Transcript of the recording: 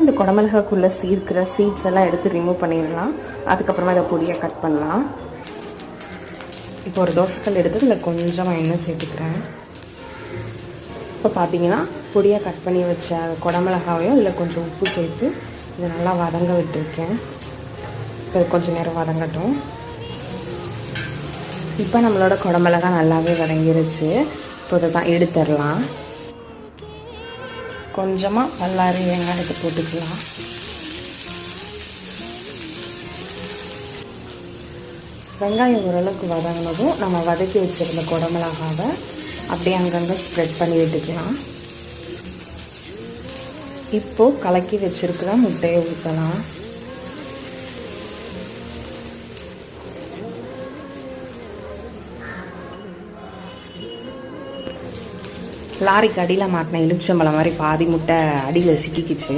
இந்த குடமிளகாக்குள்ளே இருக்கிற சீட்ஸ் எல்லாம் எடுத்து ரிமூவ் பண்ணிடலாம். அதுக்கப்புறமா இதை பொடியாக கட் பண்ணலாம். இப்போ ஒரு தோசைக்கல் எடுத்து இதில் கொஞ்சமாக எண்ணெய் சேர்த்துக்கிறேன். இப்போ பார்த்தீங்கன்னா பொடியாக கட் பண்ணி வச்ச குடமிளகாவையும் இதில் கொஞ்சம் உப்பு சேர்த்து இதை நல்லா வதங்க விட்டுருக்கேன். இப்போ கொஞ்சம் நேரம் வதங்கட்டும். இப்போ நம்மளோட குடமிளகா நல்லாவே வதங்கிருச்சு. இப்போ இதை தான் எடுத்துடலாம். கொஞ்சமாக பல்லாரி வெங்காயத்தை போட்டுக்கலாம். வெங்காயம் ஓரளவுக்கு வதங்கினதும் நம்ம வதக்கி வச்சுருந்த குடமிளகாவை அப்படியே அங்கங்கே ஸ்ப்ரெட் பண்ணி விட்டுக்கலாம். இப்போது கலக்கி வச்சுருக்கிற முட்டையை ஊற்றலாம். லாரிக்கு அடியில் மாட்டின எலுமிச்சம்பழம் மாதிரி பாதி முட்டை அடியில் சிக்கிக்கிச்சு.